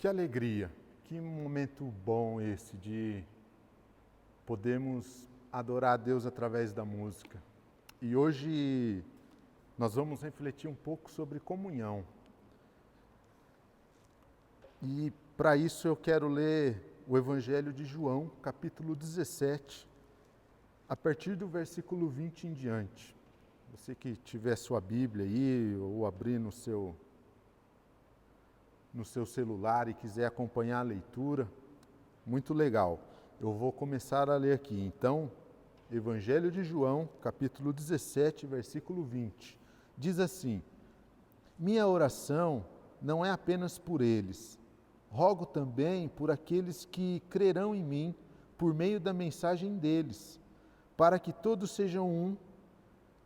Que alegria, que momento bom esse de podermos adorar a Deus através da música. E hoje nós vamos refletir um pouco sobre comunhão. E para isso eu quero ler o Evangelho de João, capítulo 17, a partir do versículo 20 em diante. Você que tiver sua Bíblia aí, ou abrir no seu celular e quiser acompanhar a leitura, muito legal. Eu vou começar a ler aqui. Então, Evangelho de João, capítulo 17, versículo 20. Diz assim: minha oração não é apenas por eles. Rogo também por aqueles que crerão em mim por meio da mensagem deles, para que todos sejam um.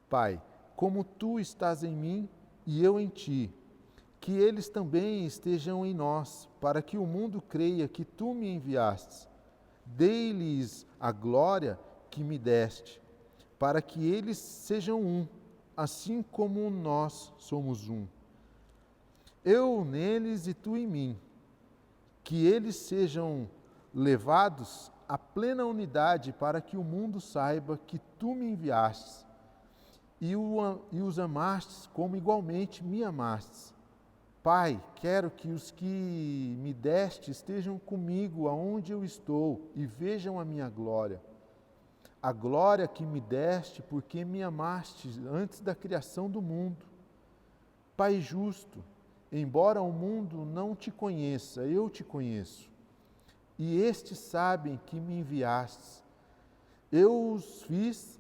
Pai, como tu estás em mim e eu em ti, que eles também estejam em nós, para que o mundo creia que tu me enviastes. Dei-lhes a glória que me deste, para que eles sejam um, assim como nós somos um. Eu neles e tu em mim, que eles sejam levados à plena unidade, para que o mundo saiba que tu me enviastes e os amastes como igualmente me amastes. Pai, quero que os que me deste estejam comigo aonde eu estou e vejam a minha glória. A glória que me deste porque me amaste antes da criação do mundo. Pai justo, embora o mundo não te conheça, eu te conheço. E estes sabem que me enviastes. Eu os fiz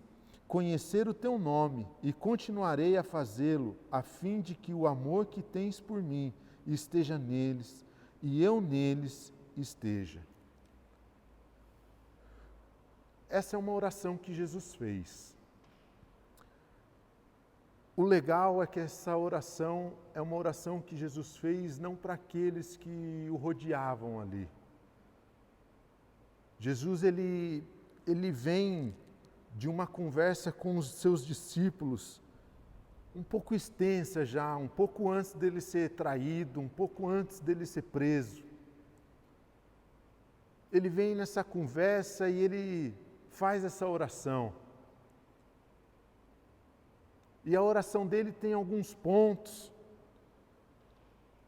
conhecer o teu nome e continuarei a fazê-lo, a fim de que o amor que tens por mim esteja neles e eu neles esteja. Essa é uma oração que Jesus fez. O legal é que essa oração é uma oração que Jesus fez não para aqueles que o rodeavam ali. Jesus, ele vem de uma conversa com os seus discípulos, um pouco extensa já, um pouco antes dele ser traído, um pouco antes dele ser preso. Ele vem nessa conversa e ele faz essa oração. E a oração dele tem alguns pontos,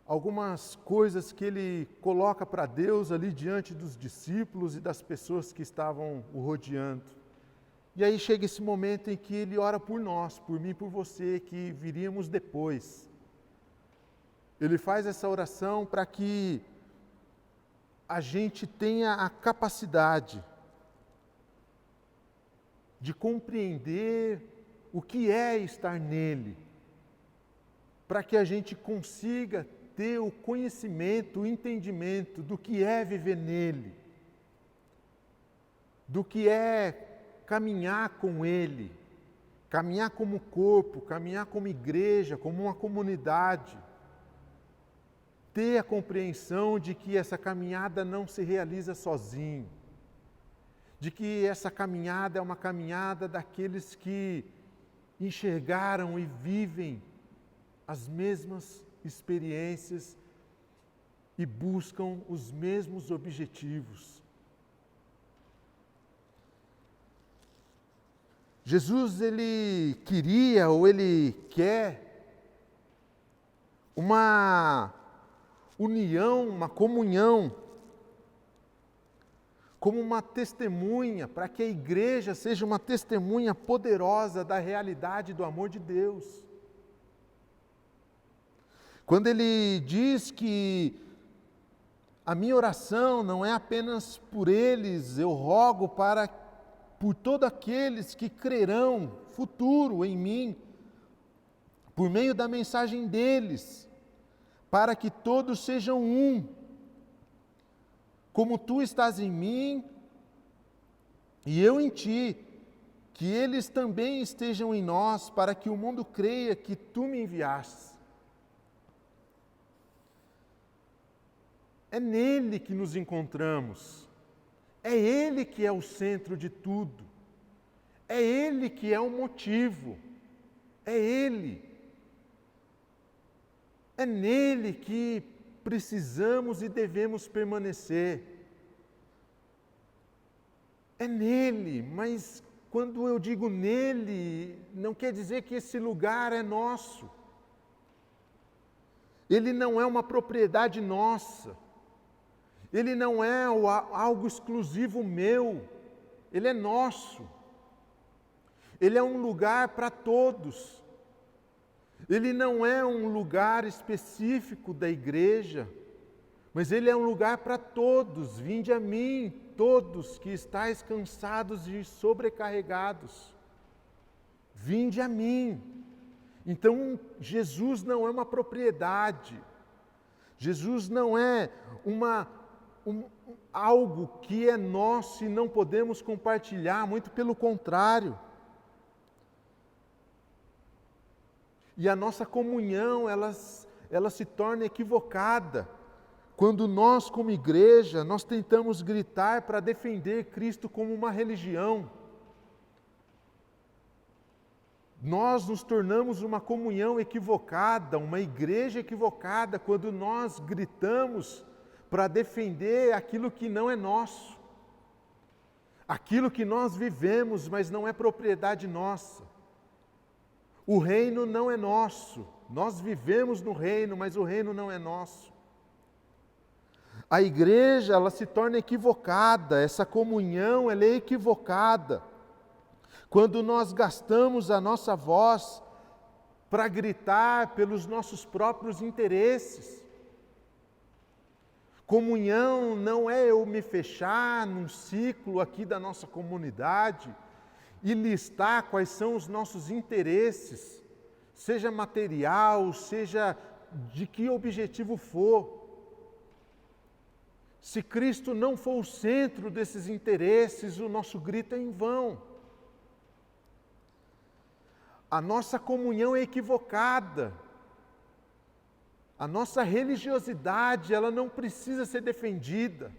algumas coisas que ele coloca para Deus ali diante dos discípulos e das pessoas que estavam o rodeando. E aí chega esse momento em que ele ora por nós, por mim e por você, que viríamos depois. Ele faz essa oração para que a gente tenha a capacidade de compreender o que é estar nele, para que a gente consiga ter o conhecimento, o entendimento do que é viver nele, do que é caminhar com ele, caminhar como corpo, caminhar como igreja, como uma comunidade, ter a compreensão de que essa caminhada não se realiza sozinho, de que essa caminhada é uma caminhada daqueles que enxergaram e vivem as mesmas experiências e buscam os mesmos objetivos. Jesus, ele queria ou ele quer uma união, uma comunhão, como uma testemunha, para que a igreja seja uma testemunha poderosa da realidade do amor de Deus. Quando ele diz que a minha oração não é apenas por eles, eu rogo por todos aqueles que crerão futuro em mim, por meio da mensagem deles, para que todos sejam um. Como tu estás em mim e eu em ti, que eles também estejam em nós, para que o mundo creia que tu me enviastes. É nele que nos encontramos, é ele que é o centro de tudo, é ele que é o motivo, é ele. É nele que precisamos e devemos permanecer. É nele, mas quando eu digo nele, não quer dizer que esse lugar é nosso. Ele não é uma propriedade nossa. Ele não é algo exclusivo meu. Ele é nosso. Ele é um lugar para todos. Ele não é um lugar específico da igreja, mas ele é um lugar para todos. Vinde a mim, todos que estáis cansados e sobrecarregados. Vinde a mim. Então, Jesus não é uma propriedade. Jesus não é algo que é nosso e não podemos compartilhar, muito pelo contrário. E a nossa comunhão, ela se torna equivocada quando nós, como igreja, nós tentamos gritar para defender Cristo como uma religião. Nós nos tornamos uma comunhão equivocada, uma igreja equivocada, quando nós gritamos para defender aquilo que não é nosso. Aquilo que nós vivemos, mas não é propriedade nossa. O reino não é nosso. Nós vivemos no reino, mas o reino não é nosso. A igreja, ela se torna equivocada, essa comunhão, ela é equivocada. Quando nós gastamos a nossa voz para gritar pelos nossos próprios interesses. Comunhão não é eu me fechar num ciclo aqui da nossa comunidade e listar quais são os nossos interesses, seja material, seja de que objetivo for. Se Cristo não for o centro desses interesses, o nosso grito é em vão. A nossa comunhão é equivocada. A nossa religiosidade, ela não precisa ser defendida.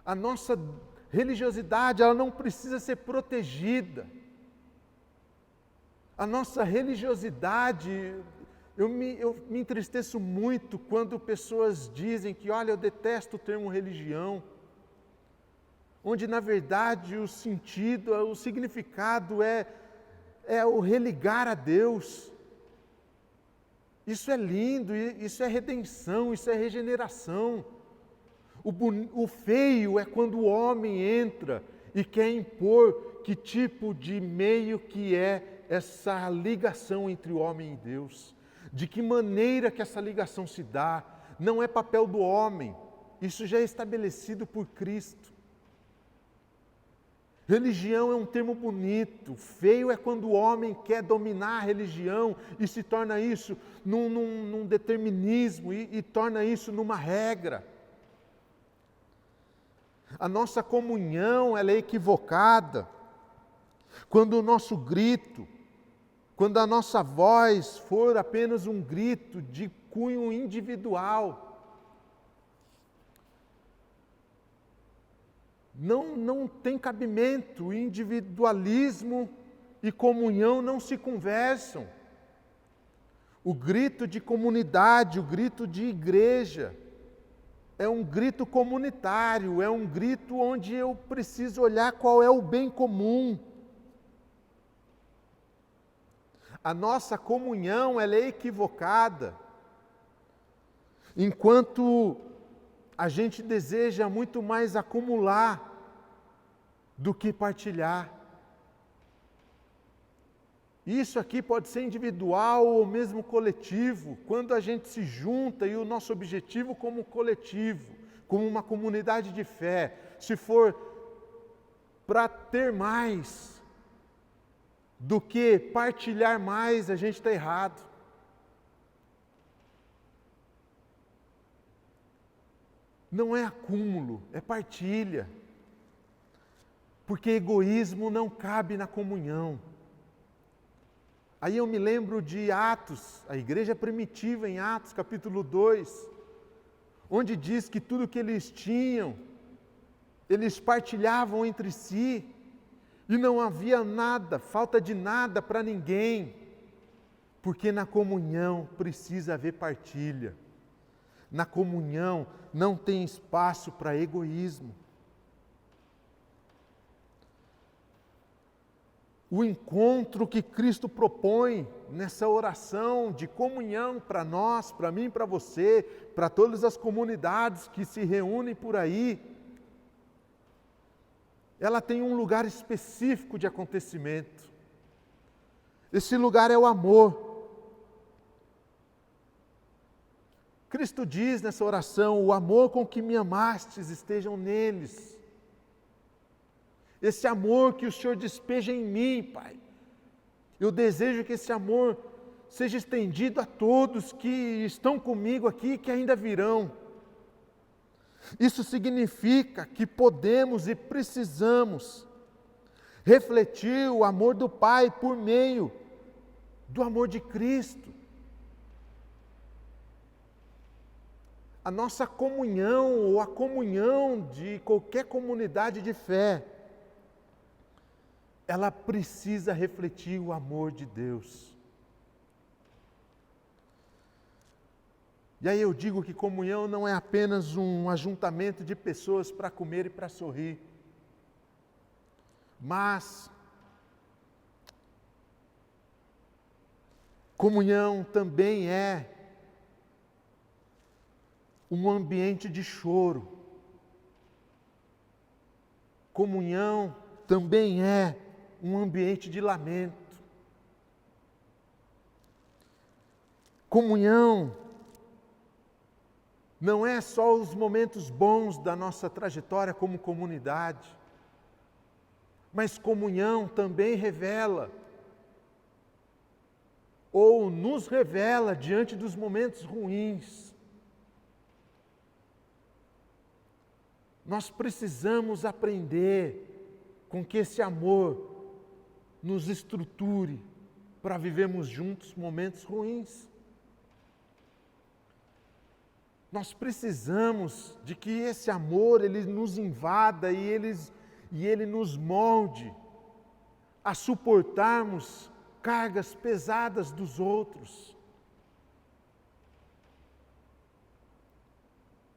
A nossa religiosidade, ela não precisa ser protegida. A nossa religiosidade, eu me entristeço muito quando pessoas dizem que, olha, eu detesto o termo religião, onde na verdade o sentido, o significado é o religar a Deus. Isso é lindo, isso é redenção, isso é regeneração. O feio é quando o homem entra e quer impor que tipo de meio que é essa ligação entre o homem e Deus. De que maneira que essa ligação se dá. Não é papel do homem, isso já é estabelecido por Cristo. Religião é um termo bonito, feio é quando o homem quer dominar a religião e se torna isso num determinismo e torna isso numa regra. A nossa comunhão, ela é equivocada quando o nosso grito, quando a nossa voz for apenas um grito de cunho individual. Não tem cabimento, individualismo e comunhão não se conversam. O grito de comunidade, o grito de igreja, é um grito comunitário, é um grito onde eu preciso olhar qual é o bem comum. A nossa comunhão, ela é equivocada, enquanto a gente deseja muito mais acumular do que partilhar. Isso aqui pode ser individual ou mesmo coletivo, quando a gente se junta e o nosso objetivo como coletivo, como uma comunidade de fé, se for para ter mais do que partilhar mais, a gente está errado. Não é acúmulo, é partilha. Porque egoísmo não cabe na comunhão. Aí eu me lembro de Atos, a igreja primitiva em Atos, capítulo 2, onde diz que tudo que eles tinham, eles partilhavam entre si, e não havia nada, falta de nada para ninguém, porque na comunhão precisa haver partilha. na comunhão, não tem espaço para egoísmo. O encontro que Cristo propõe nessa oração de comunhão para nós, para mim, para você, para todas as comunidades que se reúnem por aí, ela tem um lugar específico de acontecimento. Esse lugar é o amor. Cristo diz nessa oração: o amor com que me amastes estejam neles. Esse amor que o Senhor despeja em mim, Pai. Eu desejo que esse amor seja estendido a todos que estão comigo aqui e que ainda virão. Isso significa que podemos e precisamos refletir o amor do Pai por meio do amor de Cristo. A nossa comunhão, ou a comunhão de qualquer comunidade de fé, ela precisa refletir o amor de Deus. E aí eu digo que comunhão não é apenas um ajuntamento de pessoas para comer e para sorrir, mas comunhão também é um ambiente de choro. Comunhão também é um ambiente de lamento. Comunhão não é só os momentos bons da nossa trajetória como comunidade, mas comunhão também revela, ou nos revela diante dos momentos ruins. Nós precisamos aprender com que esse amor nos estruture para vivermos juntos momentos ruins. Nós precisamos de que esse amor ele nos invada e ele nos molde a suportarmos cargas pesadas dos outros.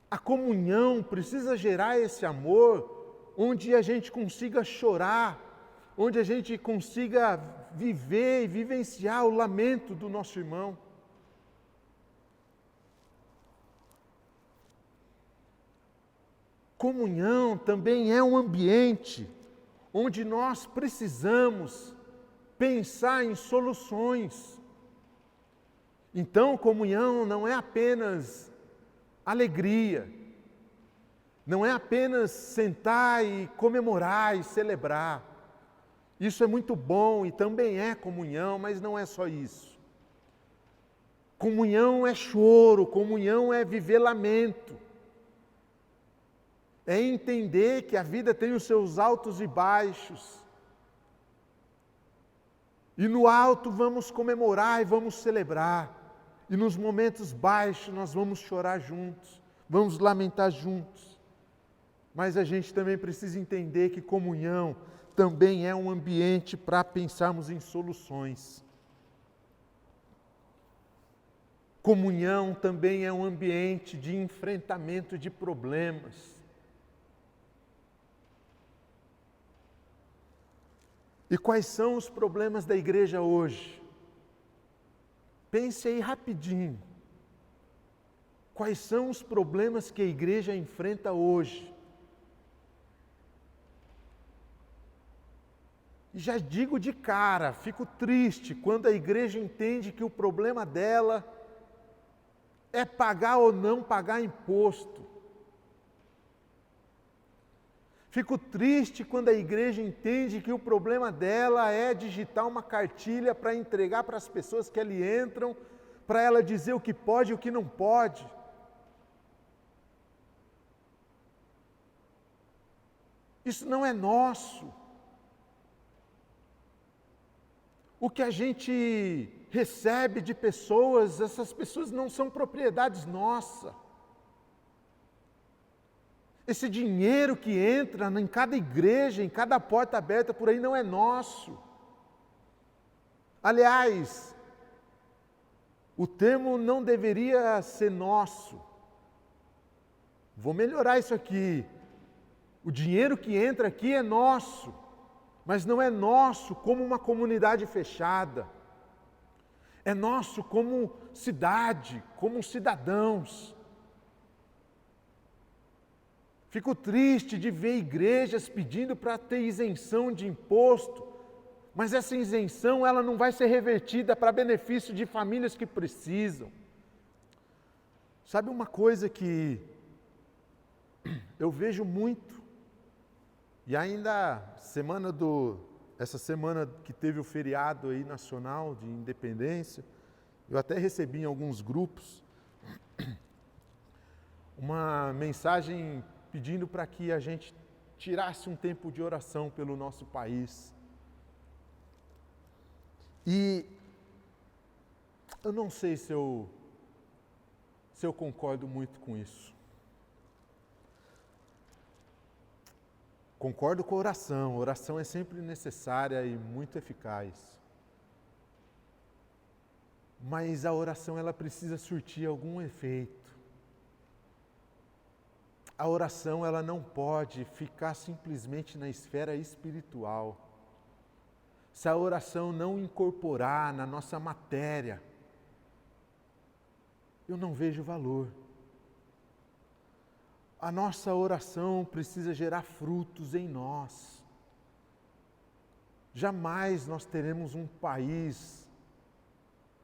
A comunhão precisa gerar esse amor onde a gente consiga chorar, onde a gente consiga viver e vivenciar o lamento do nosso irmão. Comunhão também é um ambiente onde nós precisamos pensar em soluções. Então, comunhão não é apenas alegria, não é apenas sentar e comemorar e celebrar. Isso é muito bom e também é comunhão, mas não é só isso. Comunhão é choro, comunhão é viver lamento. É entender que a vida tem os seus altos e baixos. E no alto vamos comemorar e vamos celebrar. E nos momentos baixos nós vamos chorar juntos, vamos lamentar juntos. Mas a gente também precisa entender que comunhão também é um ambiente para pensarmos em soluções. Comunhão também é um ambiente de enfrentamento de problemas. E quais são os problemas da igreja hoje? Pense aí rapidinho. Quais são os problemas que a igreja enfrenta hoje? E já digo de cara, fico triste quando a igreja entende que o problema dela é pagar ou não pagar imposto. Fico triste quando a igreja entende que o problema dela é digitar uma cartilha para entregar para as pessoas que ali entram, para ela dizer o que pode e o que não pode. Isso não é nosso. O que a gente recebe de pessoas, essas pessoas não são propriedades nossas. Esse dinheiro que entra em cada igreja, em cada porta aberta por aí não é nosso. Aliás, o termo não deveria ser nosso, vou melhorar isso aqui. O dinheiro que entra aqui é nosso, mas não é nosso como uma comunidade fechada. É nosso como cidade, como cidadãos. Fico triste de ver igrejas pedindo para ter isenção de imposto, mas essa isenção ela não vai ser revertida para benefício de famílias que precisam. Sabe uma coisa que eu vejo muito, e ainda essa semana que teve o feriado aí nacional de independência, eu até recebi em alguns grupos uma mensagem pedindo para que a gente tirasse um tempo de oração pelo nosso país. E eu não sei se eu concordo muito com isso. Concordo com a oração é sempre necessária e muito eficaz. Mas a oração ela precisa surtir algum efeito. A oração ela não pode ficar simplesmente na esfera espiritual. Se a oração não incorporar na nossa matéria, eu não vejo valor. A nossa oração precisa gerar frutos em nós. Jamais nós teremos um país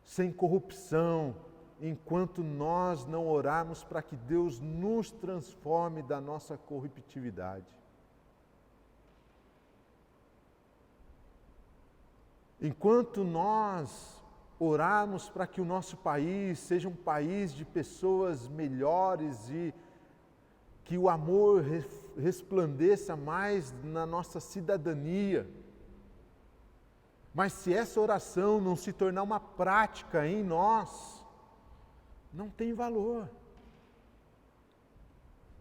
sem corrupção, enquanto nós não orarmos para que Deus nos transforme da nossa corruptividade. Enquanto nós orarmos para que o nosso país seja um país de pessoas melhores e que o amor resplandeça mais na nossa cidadania, mas se essa oração não se tornar uma prática em nós, não tem valor.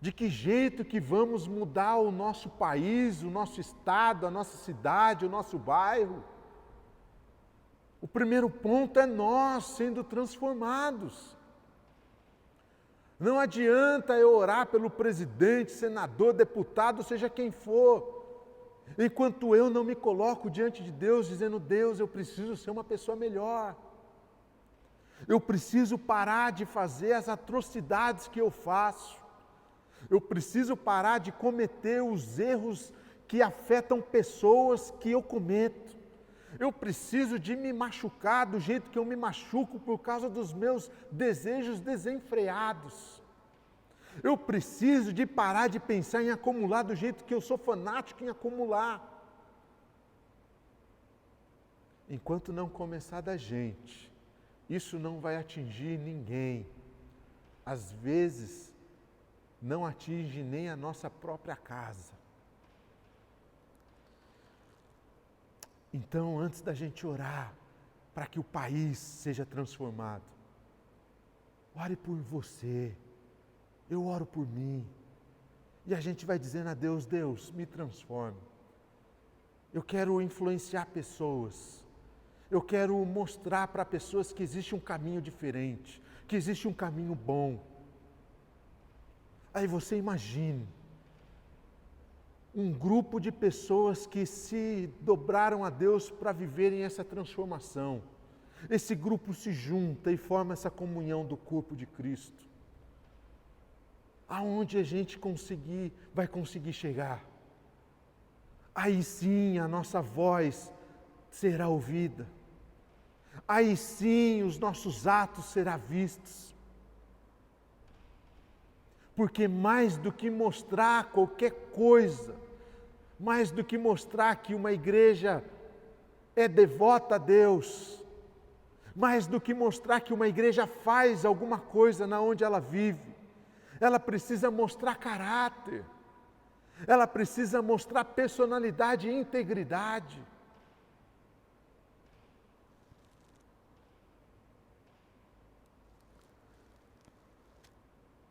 De que jeito que vamos mudar o nosso país, o nosso estado, a nossa cidade, o nosso bairro? O primeiro ponto é nós sendo transformados. Não adianta eu orar pelo presidente, senador, deputado, seja quem for, enquanto eu não me coloco diante de Deus dizendo: Deus, eu preciso ser uma pessoa melhor. Eu preciso parar de fazer as atrocidades que eu faço. Eu preciso parar de cometer os erros que afetam pessoas que eu cometo. Eu preciso de me machucar do jeito que eu me machuco por causa dos meus desejos desenfreados. Eu preciso de parar de pensar em acumular do jeito que eu sou fanático em acumular. Enquanto não começar da gente, isso não vai atingir ninguém. Às vezes, não atinge nem a nossa própria casa. Então, antes da gente orar para que o país seja transformado, ore por você, eu oro por mim. E a gente vai dizendo a Deus: Deus, me transforme. Eu quero influenciar pessoas. Eu quero mostrar para pessoas que existe um caminho diferente, que existe um caminho bom. Aí você imagine um grupo de pessoas que se dobraram a Deus para viverem essa transformação. Esse grupo se junta e forma essa comunhão do corpo de Cristo. Aonde a gente vai conseguir chegar? Aí sim a nossa voz será ouvida. Aí sim os nossos atos serão vistos. Porque mais do que mostrar qualquer coisa, mais do que mostrar que uma igreja é devota a Deus, mais do que mostrar que uma igreja faz alguma coisa na onde ela vive, ela precisa mostrar caráter, ela precisa mostrar personalidade e integridade.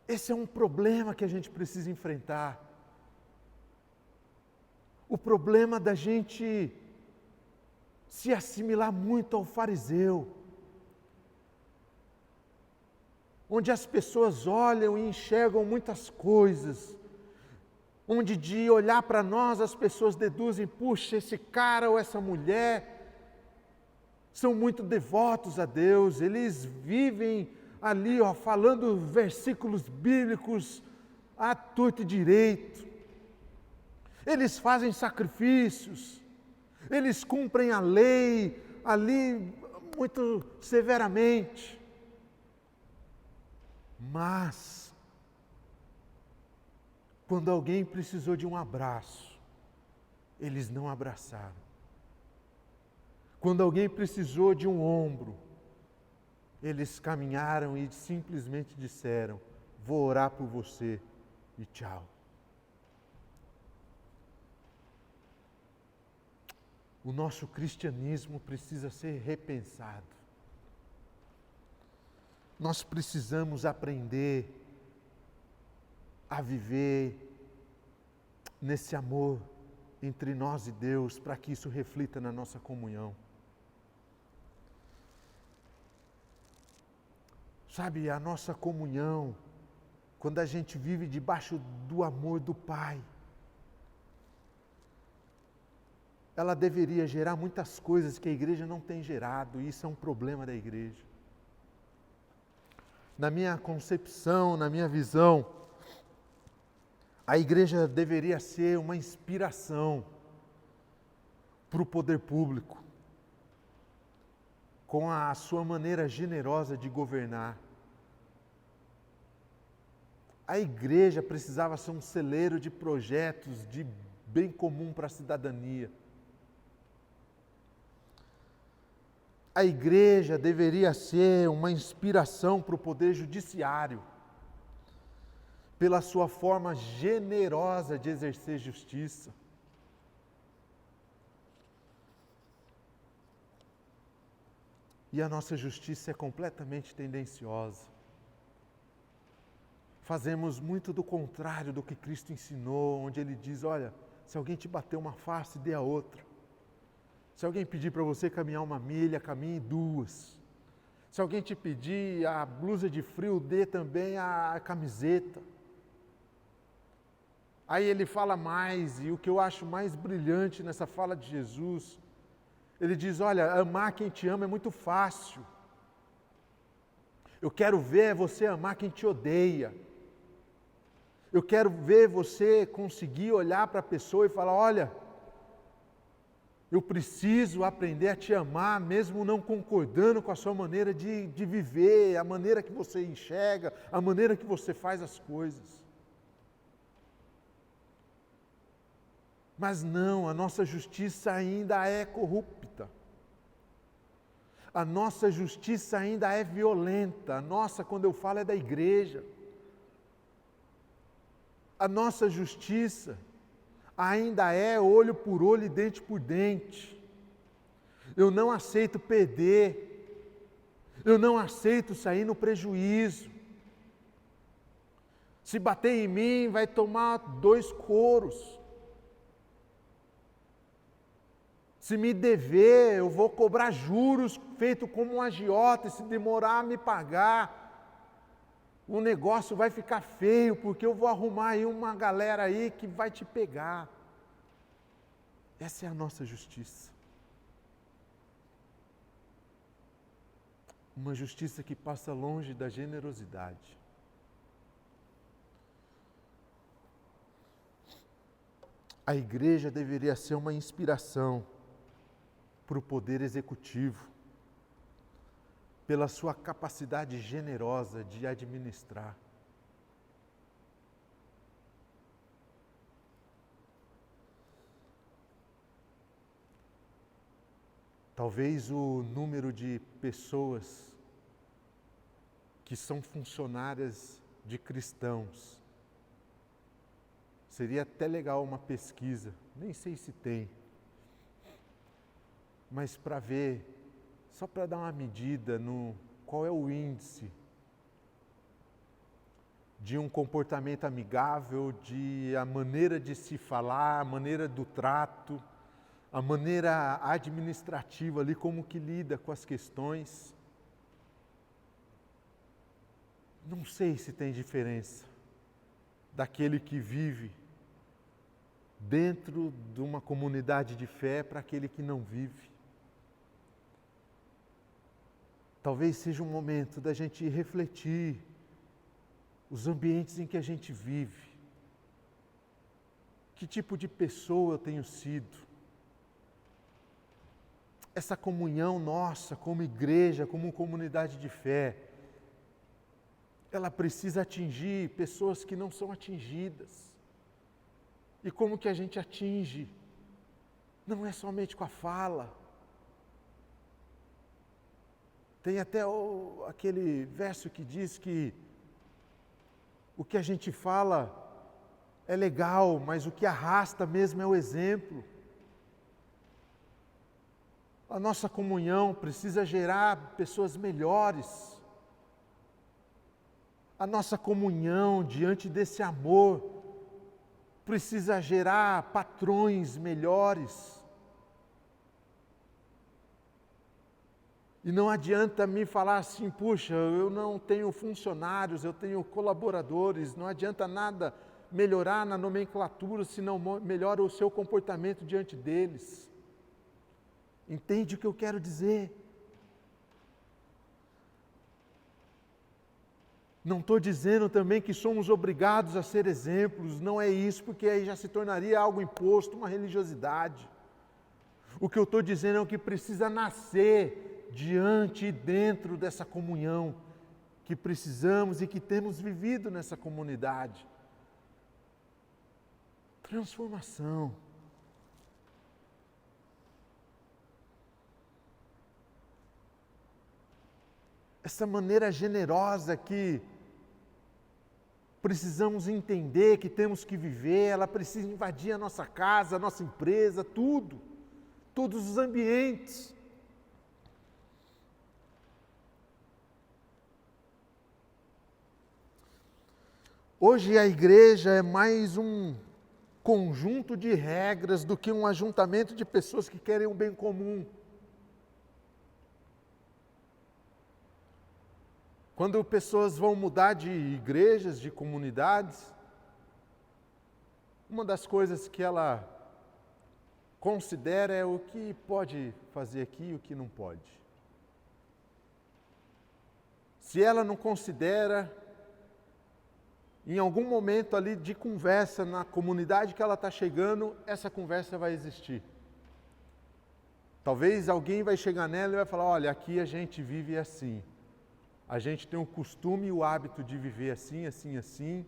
Esse é um problema que a gente precisa enfrentar. O problema da gente se assimilar muito ao fariseu. onde as pessoas olham e enxergam muitas coisas, onde de olhar para nós as pessoas deduzem, puxa, esse cara ou essa mulher são muito devotos a Deus, eles vivem ali, falando versículos bíblicos à torto e direito, eles fazem sacrifícios, eles cumprem a lei ali muito severamente, mas quando alguém precisou de um abraço, eles não abraçaram. Quando alguém precisou de um ombro, eles caminharam e simplesmente disseram, vou orar por você e tchau. O nosso cristianismo precisa ser repensado. Nós precisamos aprender a viver nesse amor entre nós e Deus, para que isso reflita na nossa comunhão. Sabe, a nossa comunhão, quando a gente vive debaixo do amor do Pai, ela deveria gerar muitas coisas que a igreja não tem gerado, e isso é um problema da igreja. Na minha concepção, na minha visão, a igreja deveria ser uma inspiração para o poder público, com a sua maneira generosa de governar. A igreja precisava ser um celeiro de projetos de bem comum para a cidadania. A igreja deveria ser uma inspiração para o poder judiciário, pela sua forma generosa de exercer justiça. E a nossa justiça é completamente tendenciosa. Fazemos muito do contrário do que Cristo ensinou, onde Ele diz, olha, se alguém te bater uma face, dê a outra. Se alguém pedir para você caminhar 1 milha, caminhe 2. Se alguém te pedir a blusa de frio, dê também a camiseta. Aí ele fala mais, e o que eu acho mais brilhante nessa fala de Jesus, ele diz, olha, amar quem te ama é muito fácil. Eu quero ver você amar quem te odeia. Eu quero ver você conseguir olhar para a pessoa e falar, olha, eu preciso aprender a te amar, mesmo não concordando com a sua maneira de viver, a maneira que você enxerga, a maneira que você faz as coisas. Mas não, a nossa justiça ainda é corrupta. A nossa justiça ainda é violenta. A nossa, quando eu falo, é da igreja. A nossa justiça ainda é olho por olho e dente por dente. Eu não aceito perder. Eu não aceito sair no prejuízo. Se bater em mim, vai tomar 2 coros. Se me dever, eu vou cobrar juros feito como um agiota, e se demorar a me pagar, o negócio vai ficar feio, porque eu vou arrumar aí uma galera aí que vai te pegar. Essa é a nossa justiça. Uma justiça que passa longe da generosidade. A igreja deveria ser uma inspiração para o poder executivo, pela sua capacidade generosa de administrar. Talvez o número de pessoas que são funcionárias de cristãos, seria até legal uma pesquisa, nem sei se tem, mas para ver, só para dar uma medida no qual é o índice de um comportamento amigável, de a maneira de se falar, a maneira do trato, a maneira administrativa ali, como que lida com as questões. Não sei se tem diferença daquele que vive dentro de uma comunidade de fé para aquele que não vive. Talvez seja um momento da gente refletir os ambientes em que a gente vive. Que tipo de pessoa eu tenho sido? Essa comunhão nossa como igreja, como comunidade de fé, ela precisa atingir pessoas que não são atingidas. E como que a gente atinge? Não é somente com a fala. Tem até aquele verso que diz que o que a gente fala é legal, mas o que arrasta mesmo é o exemplo. A nossa comunhão precisa gerar pessoas melhores. A nossa comunhão diante desse amor precisa gerar patrões melhores. E não adianta me falar assim, puxa, eu não tenho funcionários, eu tenho colaboradores, não adianta nada melhorar na nomenclatura se não melhora o seu comportamento diante deles. Entende o que eu quero dizer? Não estou dizendo também que somos obrigados a ser exemplos, não é isso, porque aí já se tornaria algo imposto, uma religiosidade. O que eu estou dizendo é o que precisa nascer diante e dentro dessa comunhão que precisamos e que temos vivido nessa comunidade. Transformação. Essa maneira generosa que precisamos entender que temos que viver, ela precisa invadir a nossa casa, a nossa empresa, tudo, todos os ambientes. Hoje a igreja é mais um conjunto de regras do que um ajuntamento de pessoas que querem o bem comum. Quando pessoas vão mudar de igrejas, de comunidades, uma das coisas que ela considera é o que pode fazer aqui e o que não pode. Se ela não considera, em algum momento ali de conversa na comunidade que ela está chegando, essa conversa vai existir. Talvez alguém vai chegar nela e vai falar, olha, aqui a gente vive assim. A gente tem o costume e o hábito de viver assim, assim, assim.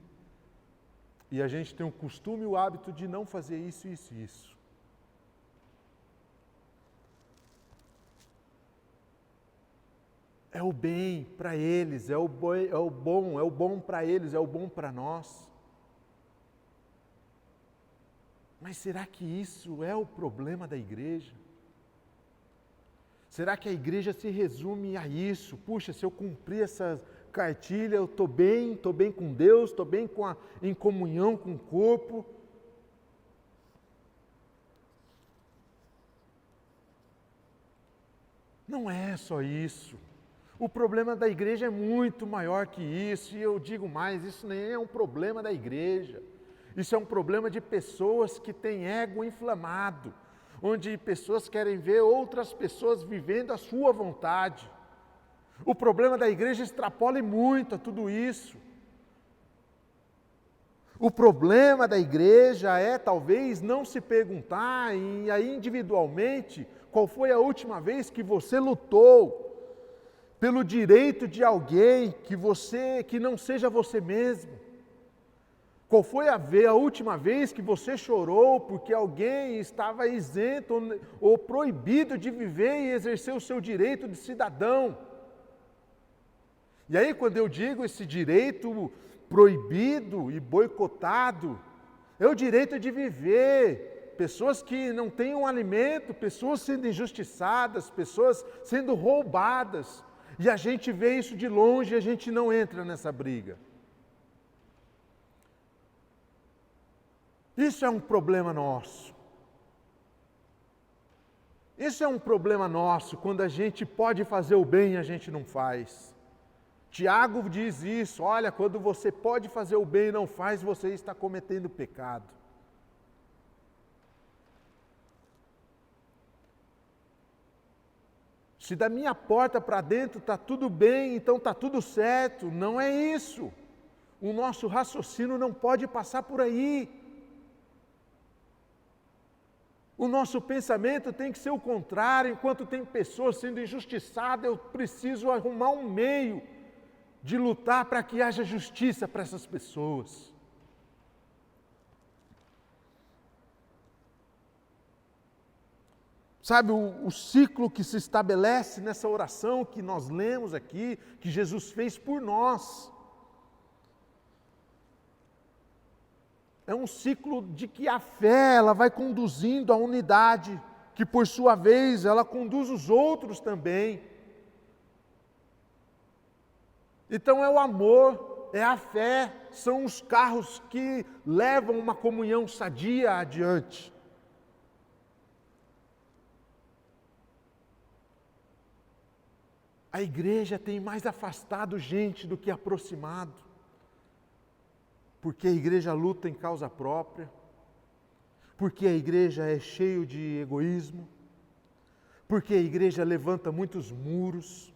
E a gente tem o costume e o hábito de não fazer isso, isso e isso. É o bem para eles, é o bom para eles, é o bom para nós. Mas será que isso é o problema da igreja? Será que a igreja se resume a isso? Puxa, se eu cumprir essa cartilha, eu estou bem com Deus, estou bem em comunhão com o corpo. Não é só isso. O problema da igreja é muito maior que isso, e eu digo mais, isso nem é um problema da igreja. Isso é um problema de pessoas que têm ego inflamado, onde pessoas querem ver outras pessoas vivendo a sua vontade. O problema da igreja extrapola muito a tudo isso. O problema da igreja é talvez não se perguntar, e aí individualmente, qual foi a última vez que você lutou pelo direito de alguém que não seja você mesmo? Qual foi a última vez que você chorou porque alguém estava isento ou proibido de viver e exercer o seu direito de cidadão? E aí, quando eu digo esse direito proibido e boicotado, é o direito de viver. Pessoas que não têm um alimento, pessoas sendo injustiçadas, pessoas sendo roubadas. E a gente vê isso de longe e a gente não entra nessa briga. Isso é um problema nosso. Isso é um problema nosso, quando a gente pode fazer o bem e a gente não faz. Tiago diz isso, olha, quando você pode fazer o bem e não faz, você está cometendo pecado. Se da minha porta para dentro está tudo bem, então está tudo certo. Não é isso. O nosso raciocínio não pode passar por aí. O nosso pensamento tem que ser o contrário. Enquanto tem pessoas sendo injustiçadas, eu preciso arrumar um meio de lutar para que haja justiça para essas pessoas. Sabe, o ciclo que se estabelece nessa oração que nós lemos aqui, que Jesus fez por nós. É um ciclo de que a fé, ela vai conduzindo a unidade, que por sua vez, ela conduz os outros também. Então é o amor, é a fé, são os carros que levam uma comunhão sadia adiante. A igreja tem mais afastado gente do que aproximado, porque a igreja luta em causa própria, porque a igreja é cheio de egoísmo, porque a igreja levanta muitos muros,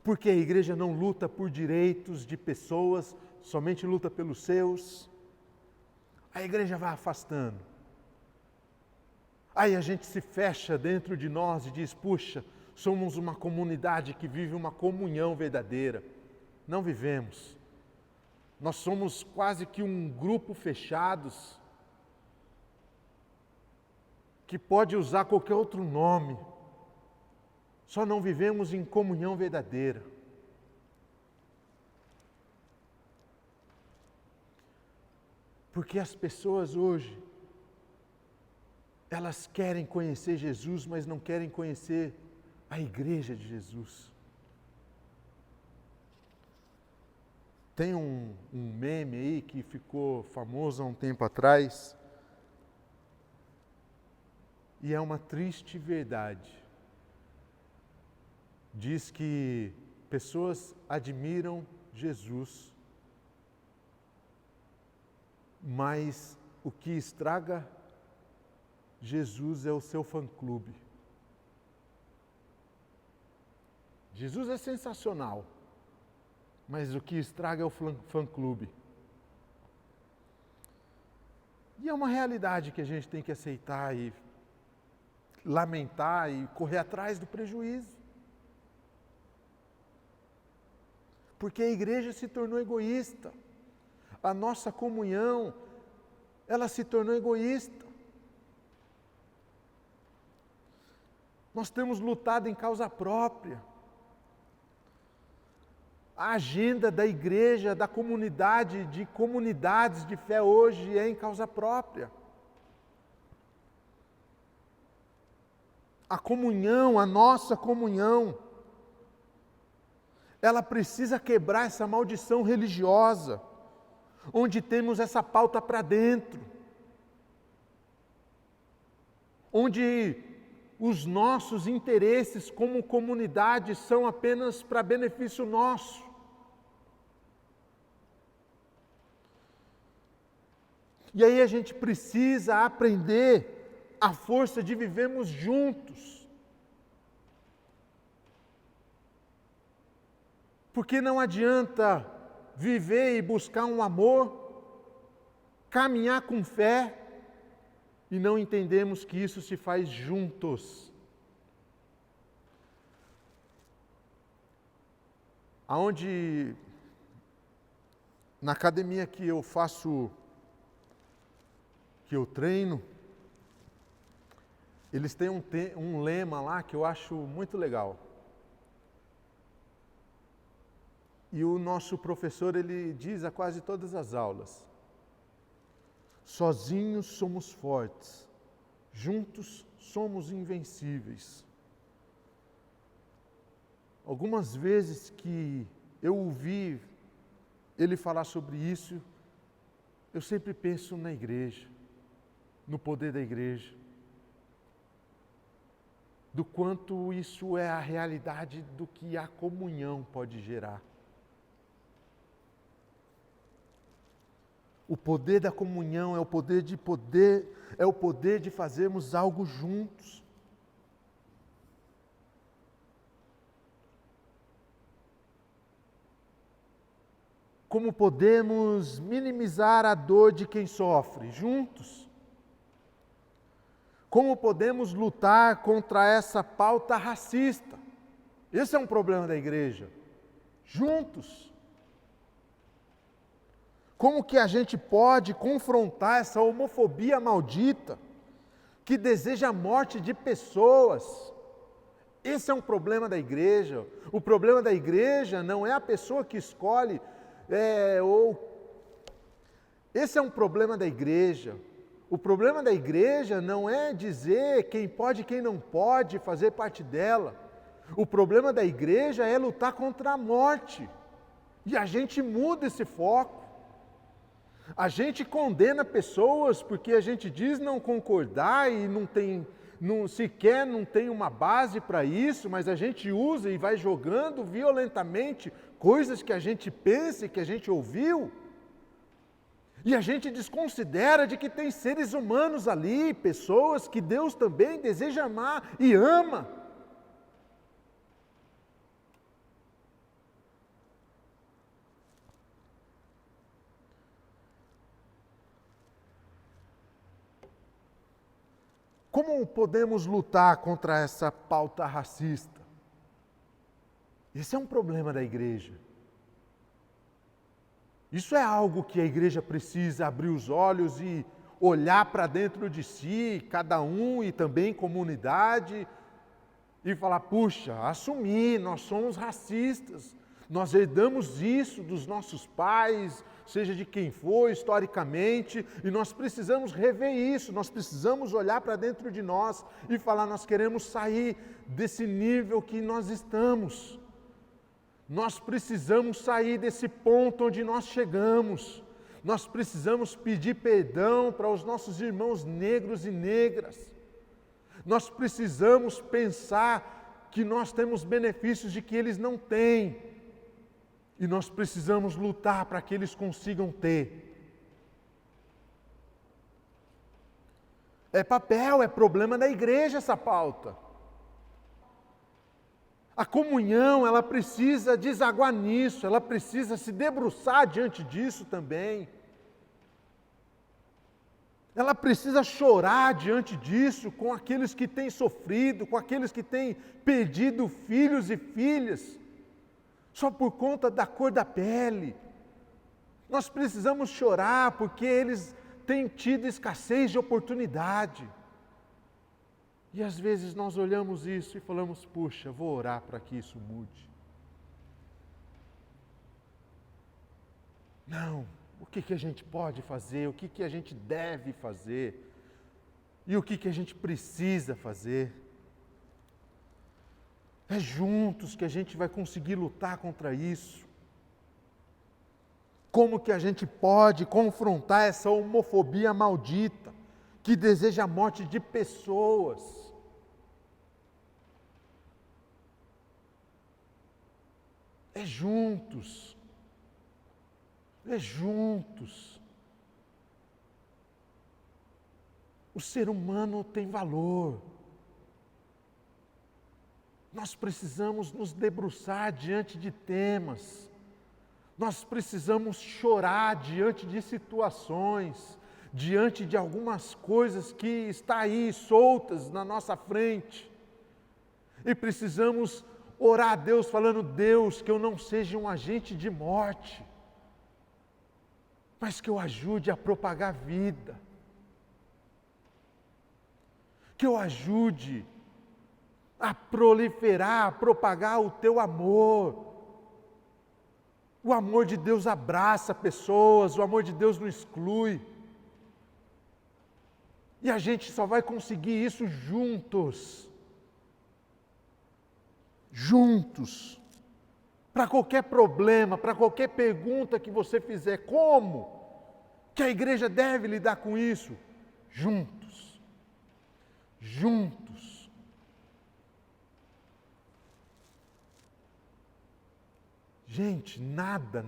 porque a igreja não luta por direitos de pessoas, somente luta pelos seus. A igreja vai afastando. Aí a gente se fecha dentro de nós e diz, puxa, somos uma comunidade que vive uma comunhão verdadeira. Não vivemos. Nós somos quase que um grupo fechados, que pode usar qualquer outro nome. Só não vivemos em comunhão verdadeira. Porque as pessoas hoje, elas querem conhecer Jesus, mas não querem conhecer a igreja de Jesus. Tem um meme aí que ficou famoso há um tempo atrás, e é uma triste verdade. Diz que pessoas admiram Jesus, mas o que estraga Jesus é o seu fã-clube. Jesus é sensacional, mas o que estraga é o fã-clube. E é uma realidade que a gente tem que aceitar e lamentar e correr atrás do prejuízo. Porque a igreja se tornou egoísta. A nossa comunhão, ela se tornou egoísta. Nós temos lutado em causa própria. A agenda da igreja, da comunidade, de comunidades de fé hoje é em causa própria. A comunhão, a nossa comunhão, ela precisa quebrar essa maldição religiosa, onde temos essa pauta para dentro, onde os nossos interesses como comunidade são apenas para benefício nosso. E aí a gente precisa aprender a força de vivermos juntos. Porque não adianta viver e buscar um amor, caminhar com fé, e não entendemos que isso se faz juntos. Aonde, na academia que eu faço, que eu treino, eles têm um lema lá que eu acho muito legal. E o nosso professor, ele diz a quase todas as aulas: sozinhos somos fortes, juntos somos invencíveis. Algumas vezes que eu ouvi ele falar sobre isso, eu sempre penso na igreja, no poder da igreja, do quanto isso é a realidade do que a comunhão pode gerar. O poder da comunhão é o poder, é o poder de fazermos algo juntos. Como podemos minimizar a dor de quem sofre? Juntos. Como podemos lutar contra essa pauta racista? Esse é um problema da igreja. Juntos. Como que a gente pode confrontar essa homofobia maldita que deseja a morte de pessoas? Esse é um problema da igreja. O problema da igreja não é a pessoa que escolhe, Esse é um problema da igreja. O problema da igreja não é dizer quem pode e quem não pode fazer parte dela. O problema da igreja é lutar contra a morte. E a gente muda esse foco. A gente condena pessoas porque a gente diz não concordar e sequer não tem uma base para isso, mas a gente usa e vai jogando violentamente coisas que a gente pensa e que a gente ouviu. E a gente desconsidera de que tem seres humanos ali, pessoas que Deus também deseja amar e ama. Como podemos lutar contra essa pauta racista? Esse é um problema da igreja. Isso é algo que a igreja precisa abrir os olhos e olhar para dentro de si, cada um e também comunidade, e falar, puxa, assumir, nós somos racistas, nós herdamos isso dos nossos pais, seja de quem for, historicamente, e nós precisamos rever isso, nós precisamos olhar para dentro de nós e falar, nós queremos sair desse nível que nós estamos. Nós precisamos sair desse ponto onde nós chegamos. Nós precisamos pedir perdão para os nossos irmãos negros e negras. Nós precisamos pensar que nós temos benefícios de que eles não têm. E nós precisamos lutar para que eles consigam ter. É papel, é problema da igreja essa pauta. A comunhão, ela precisa desaguar nisso, ela precisa se debruçar diante disso também. Ela precisa chorar diante disso com aqueles que têm sofrido, com aqueles que têm perdido filhos e filhas, só por conta da cor da pele. Nós precisamos chorar porque eles têm tido escassez de oportunidade. E às vezes nós olhamos isso e falamos, puxa, vou orar para que isso mude. Não, o que a gente pode fazer, o que a gente deve fazer e o que a gente precisa fazer. É juntos que a gente vai conseguir lutar contra isso. Como que a gente pode confrontar essa homofobia maldita que deseja a morte de pessoas? É juntos. É juntos. O ser humano tem valor. Nós precisamos nos debruçar diante de temas. Nós precisamos chorar diante de situações, diante de algumas coisas que estão aí soltas na nossa frente. E precisamos orar a Deus falando, Deus, que eu não seja um agente de morte, mas que eu ajude a propagar vida. Que eu ajude a proliferar, a propagar o teu amor. O amor de Deus abraça pessoas, o amor de Deus não exclui. E a gente só vai conseguir isso juntos. Juntos. Para qualquer problema, para qualquer pergunta que você fizer, como que a igreja deve lidar com isso? Juntos. Juntos. Gente, nada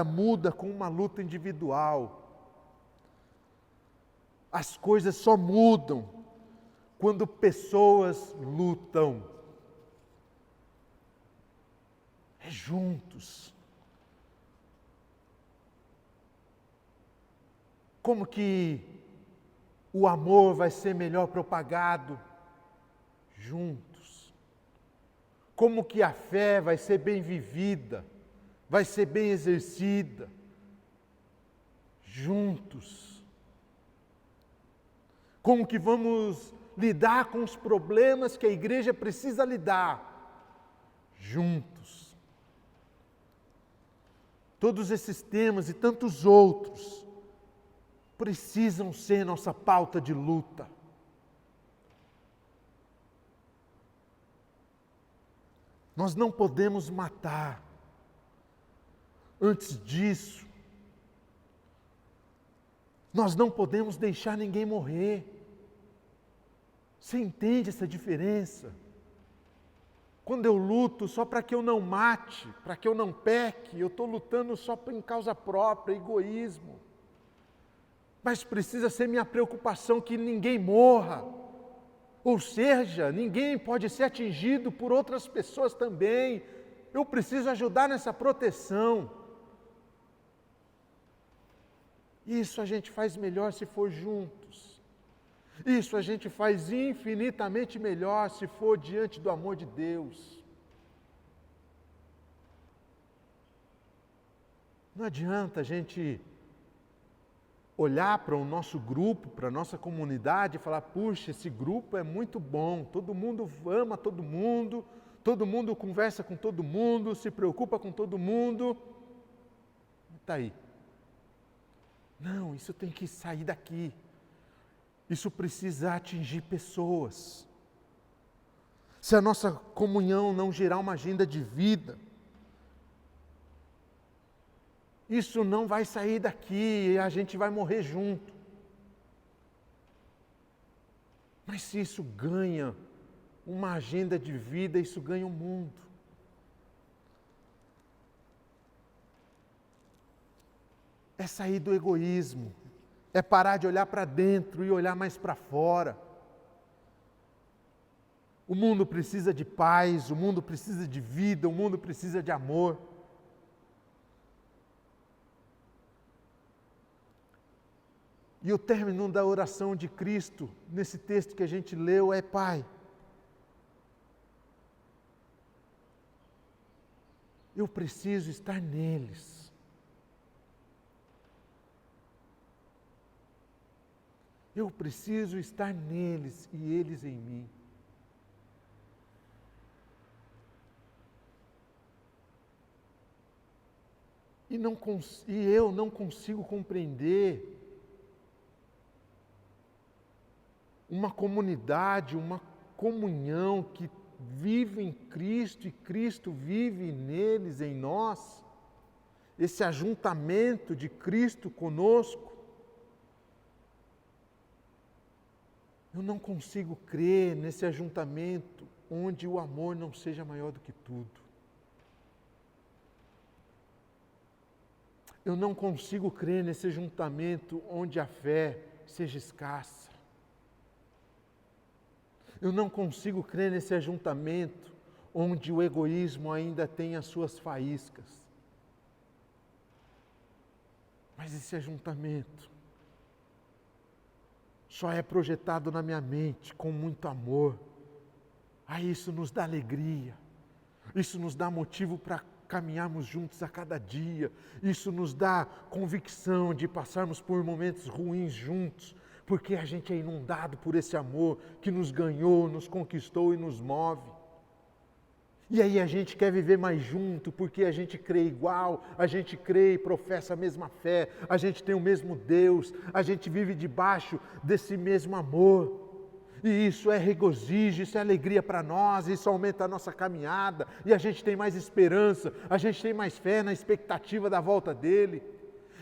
muda com uma luta individual. As coisas só mudam quando pessoas lutam. É juntos. Como que o amor vai ser melhor propagado? Juntos. Como que a fé vai ser bem vivida, vai ser bem exercida? Juntos. Como que vamos lidar com os problemas que a igreja precisa lidar? Juntos. Todos esses temas e tantos outros precisam ser nossa pauta de luta. Nós não podemos matar. Antes disso, nós não podemos deixar ninguém morrer. Você entende essa diferença? Quando eu luto só para que eu não mate, para que eu não peque, eu estou lutando só em causa própria, egoísmo. Mas precisa ser minha preocupação que ninguém morra. Ou seja, ninguém pode ser atingido por outras pessoas também. Eu preciso ajudar nessa proteção. Isso a gente faz melhor se for juntos. Isso a gente faz infinitamente melhor se for diante do amor de Deus. Não adianta a gente olhar para o nosso grupo, para a nossa comunidade e falar, puxa, esse grupo é muito bom, todo mundo ama todo mundo conversa com todo mundo, se preocupa com todo mundo. Está aí. Não, isso tem que sair daqui. Isso precisa atingir pessoas. Se a nossa comunhão não gerar uma agenda de vida, isso não vai sair daqui e a gente vai morrer junto. Mas se isso ganha uma agenda de vida, isso ganha o mundo. É sair do egoísmo, é parar de olhar para dentro e olhar mais para fora. O mundo precisa de paz, o mundo precisa de vida, o mundo precisa de amor. E o término da oração de Cristo, nesse texto que a gente leu, é: Pai, eu preciso estar neles. Eu preciso estar neles e eles em mim. E eu não consigo compreender uma comunidade, uma comunhão que vive em Cristo e Cristo vive neles, em nós, esse ajuntamento de Cristo conosco. Eu não consigo crer nesse ajuntamento onde o amor não seja maior do que tudo. Eu não consigo crer nesse ajuntamento onde a fé seja escassa. Eu não consigo crer nesse ajuntamento onde o egoísmo ainda tem as suas faíscas. Mas esse ajuntamento só é projetado na minha mente com muito amor. Aí isso nos dá alegria, isso nos dá motivo para caminharmos juntos a cada dia, isso nos dá convicção de passarmos por momentos ruins juntos, porque a gente é inundado por esse amor que nos ganhou, nos conquistou e nos move. E aí a gente quer viver mais junto, porque a gente crê igual, a gente crê e professa a mesma fé, a gente tem o mesmo Deus, a gente vive debaixo desse mesmo amor. E isso é regozijo, isso é alegria para nós, isso aumenta a nossa caminhada, e a gente tem mais esperança, a gente tem mais fé na expectativa da volta dele.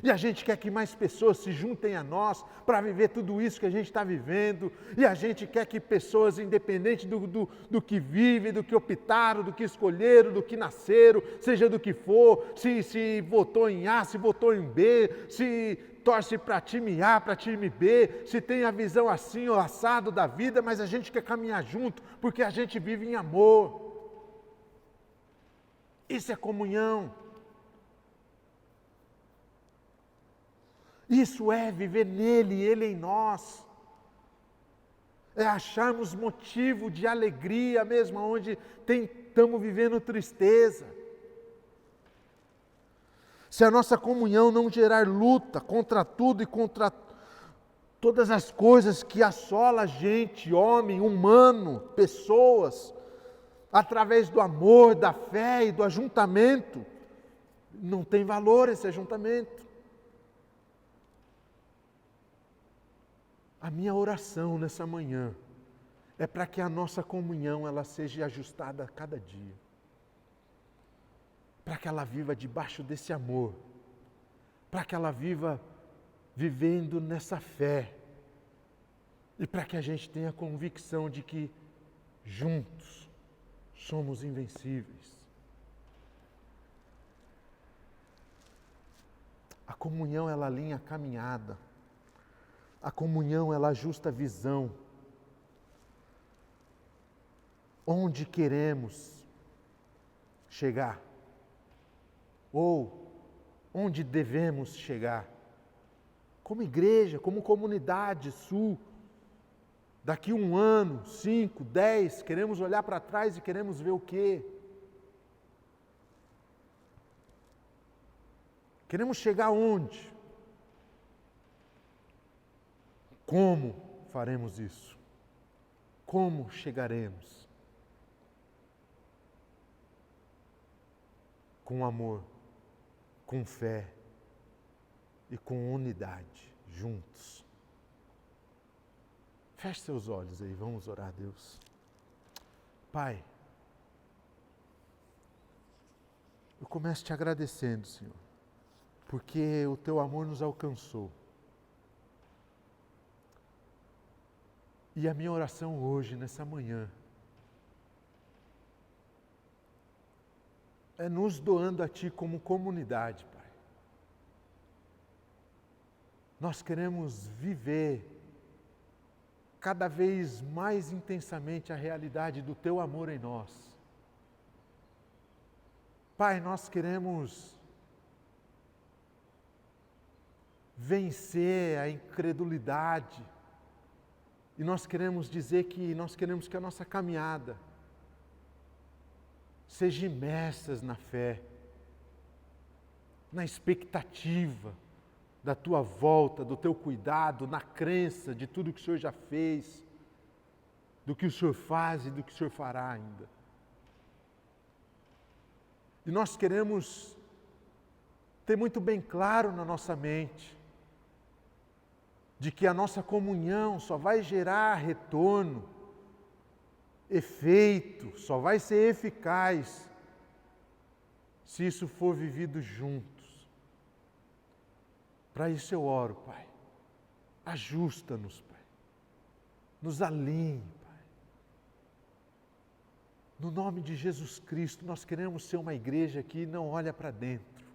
E a gente quer que mais pessoas se juntem a nós para viver tudo isso que a gente está vivendo. E a gente quer que pessoas, independente do que vivem, do que optaram, do que escolheram, do que nasceram, seja do que for, se votou em A, se votou em B, se torce para time A, para time B, se tem a visão assim ou assado da vida, mas a gente quer caminhar junto, porque a gente vive em amor. Isso é comunhão. Isso é viver nele e ele em nós. É acharmos motivo de alegria mesmo onde estamos vivendo tristeza. Se a nossa comunhão não gerar luta contra tudo e contra todas as coisas que assolam a gente, homem, humano, pessoas, através do amor, da fé e do ajuntamento, não tem valor esse ajuntamento. A minha oração nessa manhã é para que a nossa comunhão ela seja ajustada a cada dia. Para que ela viva debaixo desse amor. Para que ela viva vivendo nessa fé. E para que a gente tenha a convicção de que juntos somos invencíveis. A comunhão ela alinha a caminhada. A comunhão, ela ajusta a visão. Onde queremos chegar? Ou onde devemos chegar? Como igreja, como comunidade sul. Daqui 1 ano, 5, 10, queremos olhar para trás e queremos ver o quê? Queremos chegar onde? Como faremos isso? Como chegaremos? Com amor, com fé e com unidade, juntos. Feche seus olhos aí, vamos orar a Deus. Pai, eu começo te agradecendo, Senhor, porque o Teu amor nos alcançou. E a minha oração hoje, nessa manhã, é nos doando a Ti como comunidade, Pai. Nós queremos viver cada vez mais intensamente a realidade do Teu amor em nós. Pai, nós queremos vencer a incredulidade. E nós queremos dizer que nós queremos que a nossa caminhada seja imersa na fé, na expectativa da Tua volta, do Teu cuidado, na crença de tudo que o Senhor já fez, do que o Senhor faz e do que o Senhor fará ainda. E nós queremos ter muito bem claro na nossa mente de que a nossa comunhão só vai gerar retorno, efeito, só vai ser eficaz se isso for vivido juntos. Para isso eu oro, Pai. Ajusta-nos, Pai. Nos alinhe, Pai. No nome de Jesus Cristo, nós queremos ser uma igreja que não olha para dentro.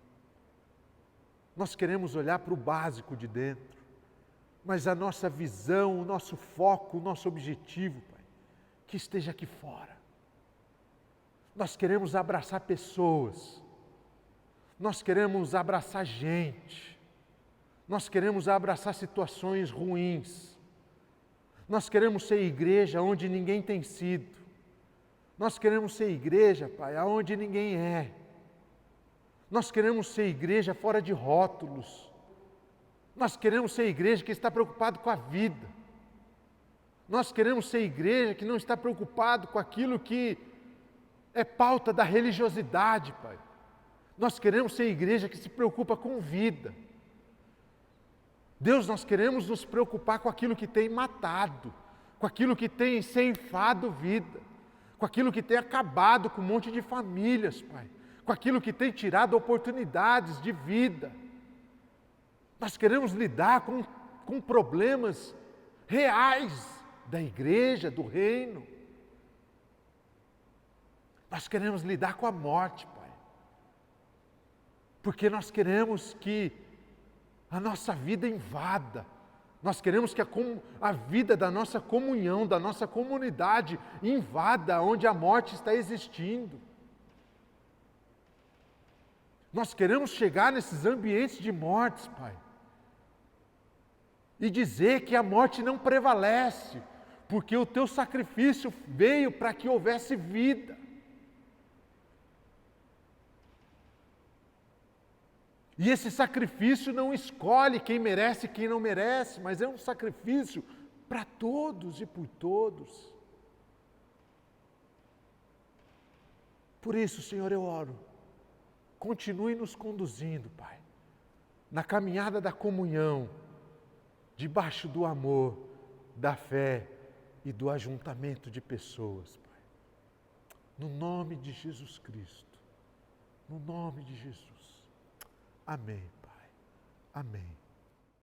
Nós queremos olhar para o básico de dentro. Mas a nossa visão, o nosso foco, o nosso objetivo, Pai, que esteja aqui fora. Nós queremos abraçar pessoas. Nós queremos abraçar gente. Nós queremos abraçar situações ruins. Nós queremos ser igreja onde ninguém tem sido. Nós queremos ser igreja, Pai, aonde ninguém é. Nós queremos ser igreja fora de rótulos. Nós queremos ser igreja que está preocupado com a vida. Nós queremos ser igreja que não está preocupado com aquilo que é pauta da religiosidade, Pai. Nós queremos ser igreja que se preocupa com vida. Deus, nós queremos nos preocupar com aquilo que tem matado, com aquilo que tem ceifado vida, com aquilo que tem acabado com um monte de famílias, Pai, com aquilo que tem tirado oportunidades de vida. Nós queremos lidar com problemas reais da igreja, do reino. Nós queremos lidar com a morte, Pai. Porque nós queremos que a nossa vida invada. Nós queremos que a vida da nossa comunhão, da nossa comunidade invada onde a morte está existindo. Nós queremos chegar nesses ambientes de mortes, Pai. E dizer que a morte não prevalece, porque o Teu sacrifício veio para que houvesse vida. E esse sacrifício não escolhe quem merece e quem não merece, mas é um sacrifício para todos e por todos. Por isso, Senhor, eu oro. Continue nos conduzindo, Pai, na caminhada da comunhão, debaixo do amor, da fé e do ajuntamento de pessoas, Pai. No nome de Jesus Cristo. No nome de Jesus. Amém, Pai. Amém.